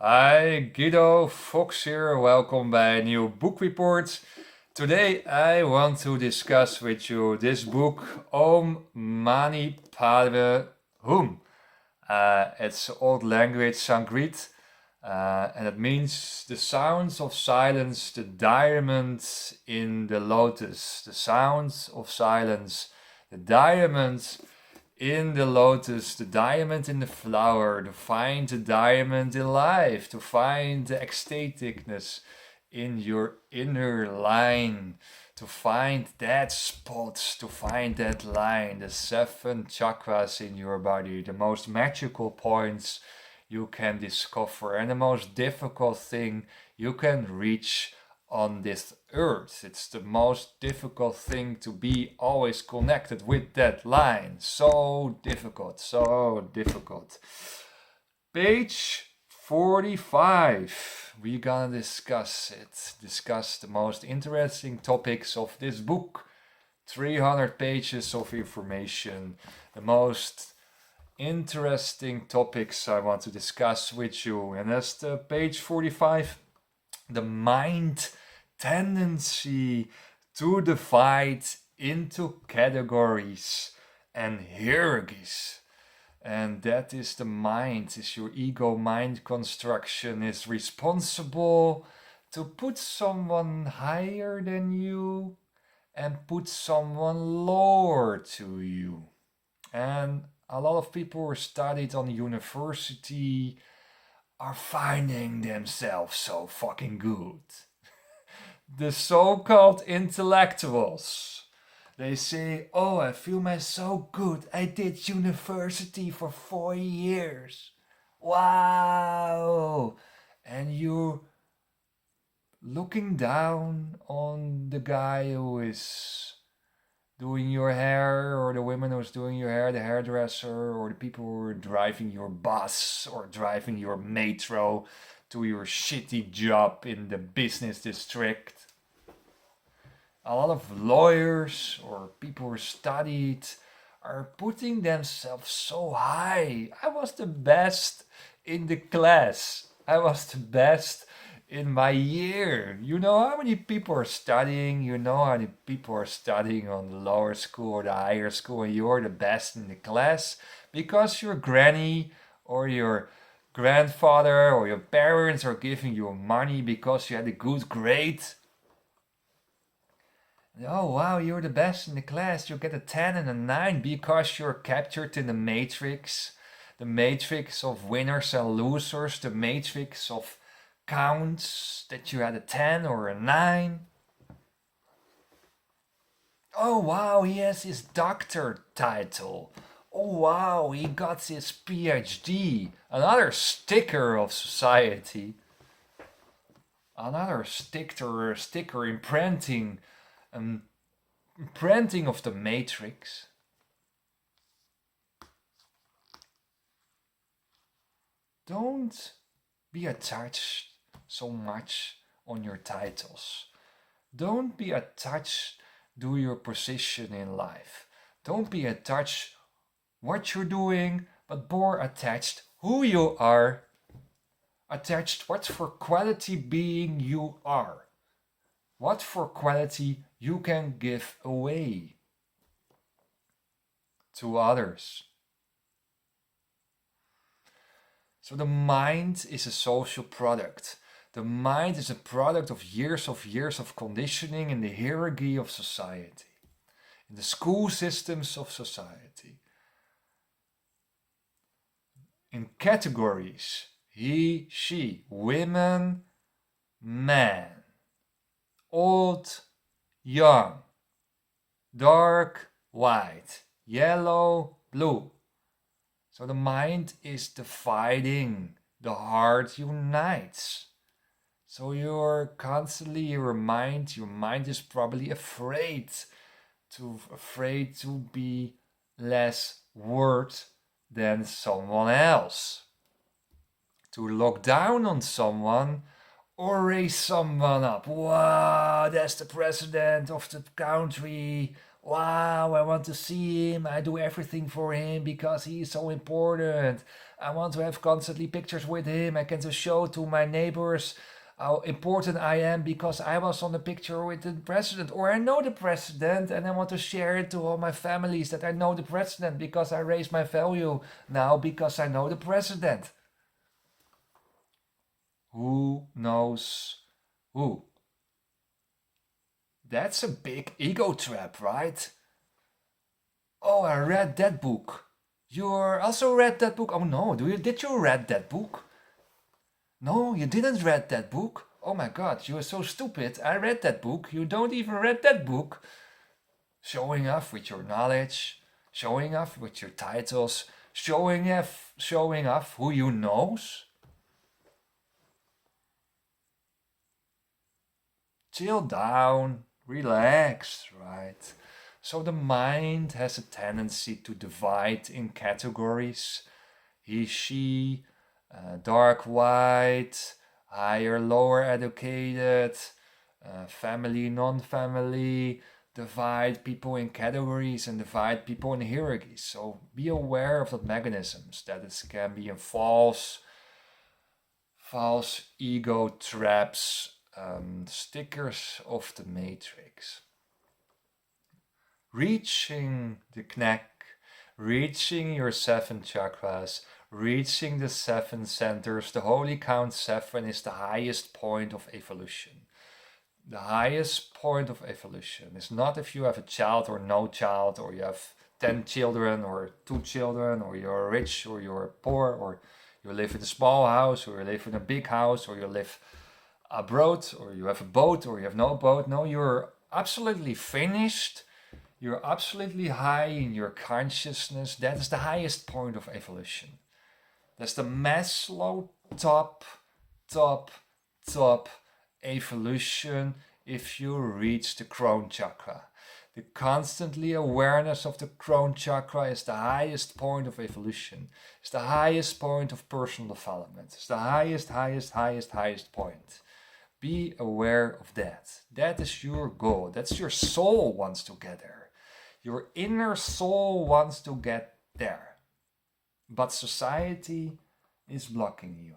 Hi, Guido Fox here. Welcome by a new book report. Today I want to discuss with you this book, Om Mani Padme Hum. It's old language Sanskrit, and it means the sounds of silence, the diamond in the lotus, the sounds of silence, the diamond in the lotus, the diamond in the flower, to find the diamond in life, to find the ecstaticness in your inner line, to find that spot, to find that line, the seven chakras in your body, the most magical points you can discover, and the most difficult thing you can reach on this earth. It's the most difficult thing to be always connected with that line. So difficult, so difficult. Page 45. We're gonna discuss it. Discuss the most interesting topics of this book. 300 pages of information. The most interesting topics I want to discuss with you. And that's the page 45. The mind tendency to divide into categories and hierarchies. And that is the mind, is your ego mind construction, is responsible to put someone higher than you and put someone lower to you. And a lot of people who studied on university are finding themselves so fucking good. The so-called intellectuals. They say, oh, I feel myself so good. I did university for 4 years. Wow. And you're looking down on the guy who is doing your hair, or the women who's doing your hair, the hairdresser, or the people who are driving your bus or driving your metro to your shitty job in the business district. A lot of lawyers or people who studied are putting themselves so high. I was the best in the class. I was the best in my year. You know how many people are studying? You know how many people are studying on the lower school or the higher school, and you're the best in the class because your granny or your grandfather or your parents are giving you money because you had a good grade. Oh wow, you're the best in the class. You get a 10 and a 9 because you're captured in the matrix. The matrix of winners and losers, the matrix of counts that you had a 10 or a 9. Oh wow, he has his doctor title. Oh wow, he got his PhD. Another sticker of society. Another sticker imprinting of the matrix. Don't be attached so much on your titles. Don't be attached to your position in life. Don't be attached what you're doing, but more attached who you are. Attached what for quality being you are. What for quality you can give away to others. So the mind is a social product. The mind is a product of years of conditioning in the hierarchy of society, in the school systems of society, in categories: he, she, women, man, old, young, dark, white, yellow, blue. So the mind is dividing, the heart unites. So you're constantly, your mind is probably afraid to be less worth than someone else. To look down on someone or raise someone up. Wow, that's the president of the country. Wow, I want to see him. I do everything for him because he is so important. I want to have constantly pictures with him. I can just show to my neighbors how important I am because I was on the picture with the president, or I know the president and I want to share it to all my families that I know the president because I raise my value now because I know the president. Who knows who? That's a big ego trap, right? Oh, I read that book. You also read that book? Oh no, did you read that book? No, you didn't read that book. Oh my god, you are so stupid. I read that book. You don't even read that book. Showing off with your knowledge, showing off with your titles, showing off who you knows. Chill down, relax, right? So the mind has a tendency to divide in categories. He, she, dark, white, higher, lower educated, family, non-family, divide people in categories and divide people in hierarchies. So be aware of the mechanisms that it can be in false ego traps, stickers of the matrix. Reaching the neck, reaching your 7 chakras, reaching the 7 centers, the holy count 7 is the highest point of evolution. The highest point of evolution is not if you have a child or no child, or you have 10 children or 2 children, or you're rich or you're poor, or you live in a small house or you live in a big house, or you live abroad, or you have a boat or you have no boat. No, you're absolutely finished. You're absolutely high in your consciousness. That is the highest point of evolution. That's the Maslow top evolution if you reach the crown chakra. The constantly awareness of the crown chakra is the highest point of evolution. It's the highest point of personal development. It's the highest point. Be aware of that. That is your goal. That's your soul wants to get there. Your inner soul wants to get there. But society is blocking you.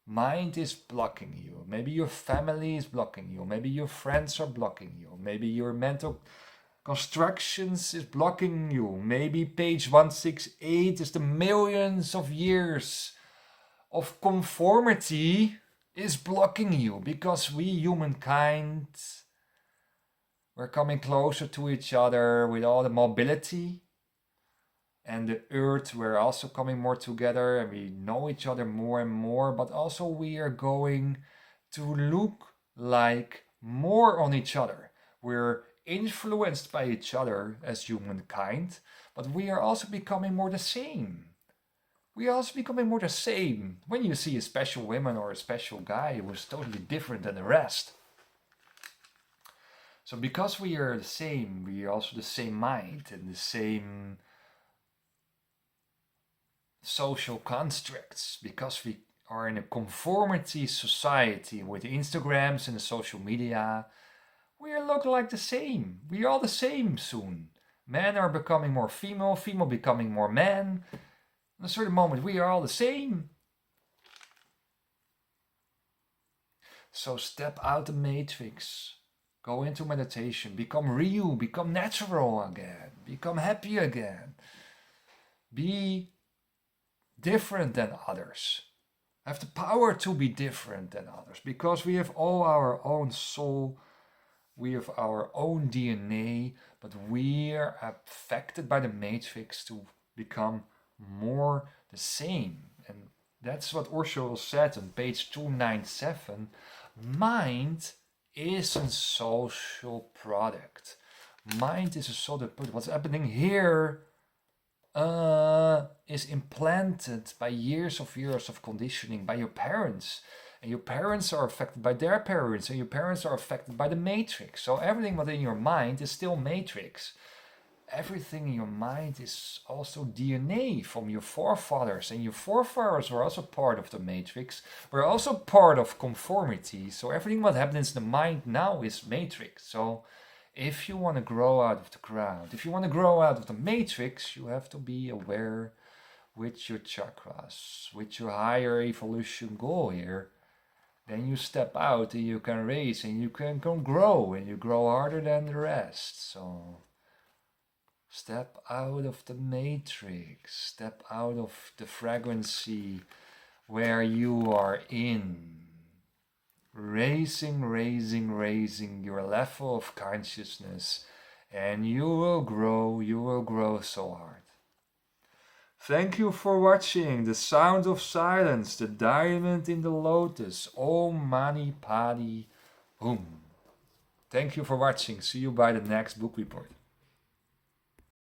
Mind is blocking you. Maybe your family is blocking you. Maybe your friends are blocking you. Maybe your mental constructions is blocking you. Maybe page 168 is the millions of years of conformity is blocking you, because we humankind, we're coming closer to each other with all the mobility, and the earth, we're also coming more together and we know each other more and more, but also we are going to look like more on each other. We're influenced by each other as humankind, but we are also becoming more the same. We are also becoming more the same. When you see a special woman or a special guy who is totally different than the rest. So because we are the same, we are also the same mind and the same social constructs, because we are in a conformity society with the Instagrams and the social media. We look like the same. We are all the same soon. Men are becoming more female, female becoming more man. At a certain moment, we are all the same. So step out the matrix. Go into meditation. Become real. Become natural again. Become happy again. Be different than others. Have the power to be different than others, because we have all our own soul. We have our own DNA, but we are affected by the matrix to become more the same. And that's what Ursula said on page 297. Mind is a social product. Mind is a social product. What's happening here is implanted by years of conditioning by your parents. And your parents are affected by their parents, and your parents are affected by the matrix. So everything within your mind is still matrix. Everything in your mind is also DNA from your forefathers, and your forefathers were also part of the matrix. We're also part of conformity. So everything what happens in the mind now is matrix. So If you want to grow out of the crowd, if you want to grow out of the matrix, you have to be aware with your chakras, with your higher evolution goal here. Then you step out and you can raise and you can grow and you grow harder than the rest. So step out of the matrix, step out of the frequency where you are in. Raising your level of consciousness, and you will grow so hard. Thank you for watching The Sound of Silence, the diamond in the lotus, Om Mani Padme Hum. Thank you for watching. See you by the next book report.